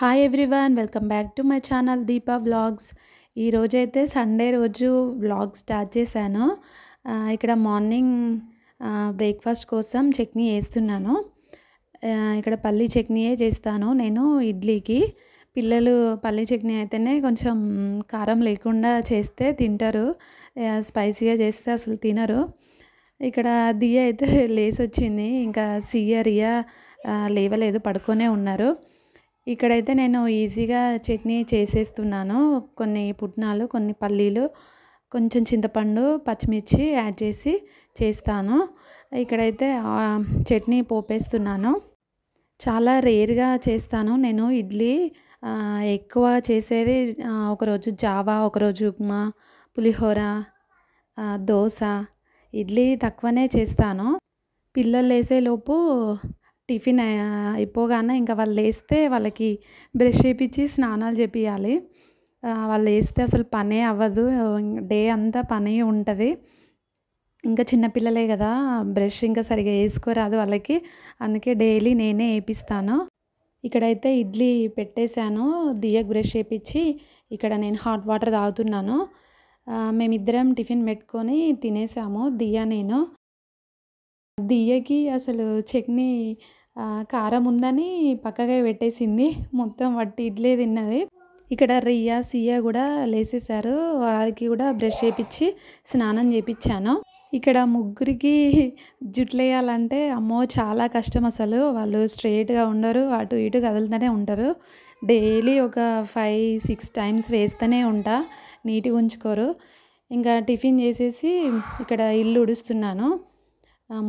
Hi everyone, welcome back to my channel Deepa vlogs. ఈ రోజైతే Sunday రోజు వ్లాగ్ స్టార్ట్ చేశాను. ఇక్కడ మార్నింగ్ బ్రేక్ఫాస్ట్ కోసం చట్నీ వేస్తున్నాను. ఇక్కడ పల్లీ చట్నీయే చేస్తాను నేను ఇడ్లీకి. పిల్లలు పల్లీ చట్నీ అయితేనే కొంచెం కారం లేకుండా చేస్తే తింటారు, స్పైసీగా చేస్తే అసలు తినరు. ఇక్కడ దియ అయితే లేచి వచ్చింది, ఇంకా సియ రియా లేవలేదు, పడుకొనే ఉన్నారు. ఇక్కడైతే నేను ఈజీగా చట్నీ చేసేస్తున్నాను. కొన్ని పుట్నాలు, కొన్ని పల్లీలు, కొంచెం చింతపండు, పచ్చిమిర్చి యాడ్ చేసి చేస్తాను. ఇక్కడైతే చట్నీ పోపేస్తున్నాను. చాలా రేర్గా చేస్తాను నేను ఇడ్లీ. ఎక్కువ చేసేది ఒకరోజు జావా, ఒకరోజు ఉప్మా, పులిహోర, దోశ. ఇడ్లీ తక్కువనే చేస్తాను. పిల్లలు లేసేలోపు టిఫిన్ అయిపోగానే ఇంకా వాళ్ళు లేస్తే వాళ్ళకి బ్రష్ చేయించి స్నానాలు చేపియాలి. వాళ్ళు లేస్తే అసలు పనే అవ్వదు, డే అంతా పని ఉంటుంది. ఇంకా చిన్నపిల్లలే కదా, బ్రష్ ఇంకా సరిగా వేసుకోరాదు వాళ్ళకి, అందుకే డైలీ నేనే వేపిస్తాను. ఇక్కడైతే ఇడ్లీ పెట్టేశాను, దియ్యకు బ్రష్ చేయించి ఇక్కడ నేను హాట్ వాటర్ తాగుతున్నాను. మేమిద్దరం టిఫిన్ పెట్టుకొని తినేసాము, దియ్య నేను. దియ్యకి అసలు చట్నీ కారం ఉందని పక్కగా పెట్టేసింది, మొత్తం వట్టి ఇడ్లీ తిన్నది. ఇక్కడ రియా సియా కూడా లేసేసారు, వారికి కూడా బ్రష్ చేయించి స్నానం చేయించాను. ఇక్కడ ముగ్గురికి జుట్లు వేయాలంటే అమ్మో చాలా కష్టం. అసలు వాళ్ళు స్ట్రైట్గా ఉండరు, అటు ఇటు కదులుతూనే ఉంటారు. డైలీ ఒక 5-6 టైమ్స్ వేస్తూనే ఉంటా, నీట్గా ఉంచుకోరు. ఇంకా టిఫిన్ చేసేసి ఇక్కడ ఇల్లు ఉడుస్తున్నాను.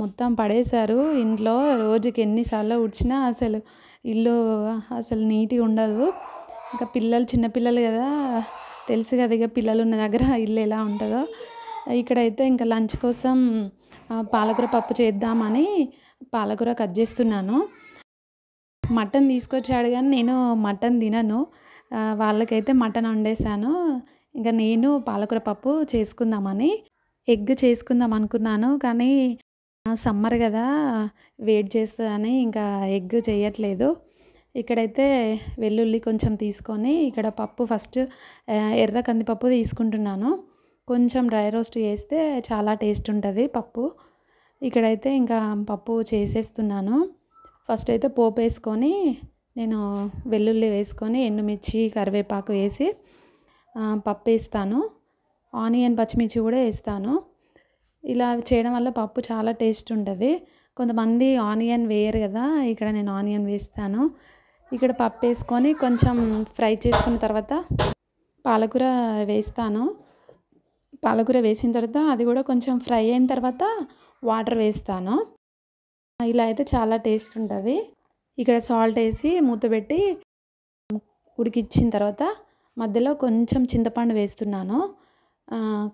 మొత్తం పడేశారు ఇంట్లో, రోజుకి ఎన్నిసార్లు ఉడిచినా అసలు ఇల్లు అసలు నీట్గా ఉండదు. ఇంకా పిల్లలు చిన్నపిల్లలు కదా, తెలుసు కదా ఇక పిల్లలు ఉన్న దగ్గర ఇల్లు ఎలా ఉంటుందో. ఇక్కడైతే ఇంకా లంచ్ కోసం పాలకూర పప్పు చేద్దామని పాలకూర కట్ చేస్తున్నాను. మటన్ తీసుకొచ్చాడు కానీ నేను మటన్ తినను, వాళ్ళకైతే మటన్ వండేసాను. ఇంకా నేను పాలకూర పప్పు చేసుకుందామని ఎగ్ చేసుకుందాం అనుకున్నాను, కానీ సమ్మర్ కదా వేడి చేస్తుందని ఇంకా ఎగ్ చేయట్లేదు. ఇక్కడైతే వెల్లుల్లి కొంచెం తీసుకొని ఇక్కడ పప్పు ఫస్ట్ ఎర్ర కందిపప్పు తీసుకుంటున్నాను. కొంచెం డ్రై రోస్ట్ చేస్తే చాలా టేస్ట్ ఉంటుంది పప్పు. ఇక్కడైతే ఇంకా పప్పు చేసేస్తున్నాను. ఫస్ట్ అయితే పోపు వేసుకొని నేను వెల్లుల్లి వేసుకొని ఎండుమిర్చి కరివేపాకు వేసి పప్పు వేస్తాను. ఆనియన్ పచ్చిమిర్చి కూడా వేస్తాను. ఇలా చేయడం వల్ల పప్పు చాలా టేస్ట్ ఉంటుంది. కొంతమంది ఆనియన్ వేయరు కదా, ఇక్కడ నేను ఆనియన్ వేస్తాను. ఇక్కడ పప్పు వేసుకొని కొంచెం ఫ్రై చేసుకున్న తర్వాత పాలకూర వేస్తాను. పాలకూర వేసిన తర్వాత అది కూడా కొంచెం ఫ్రై అయిన తర్వాత వాటర్ వేస్తాను. ఇలా అయితే చాలా టేస్ట్ ఉంటుంది. ఇక్కడ సాల్ట్ వేసి మూత పెట్టి ఉడికించిన తర్వాత మధ్యలో కొంచెం చింతపండు వేస్తున్నాను,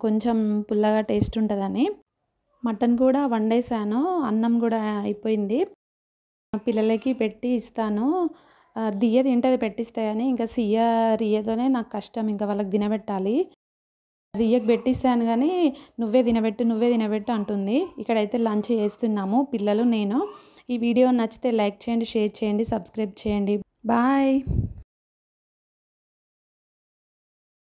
కొంచెం పుల్లగా టేస్ట్ ఉంటుందని. మటన్ కూడా వండేసాను, అన్నం కూడా అయిపోయింది. పిల్లలకి పెట్టి ఇస్తాను, దియ్య తింటది పెట్టిస్తాయని. ఇంకా సియ రియతోనే నాకు కష్టం, ఇంకా వాళ్ళకి తినబెట్టాలి. రియకు పెట్టిస్తాను కానీ నువ్వే తినబెట్టు అంటుంది. ఇక్కడైతే లంచ్ చేస్తున్నాము పిల్లలు నేను. ఈ వీడియో నచ్చితే లైక్ చేయండి, షేర్ చేయండి, సబ్స్క్రైబ్ చేయండి. బాయ్.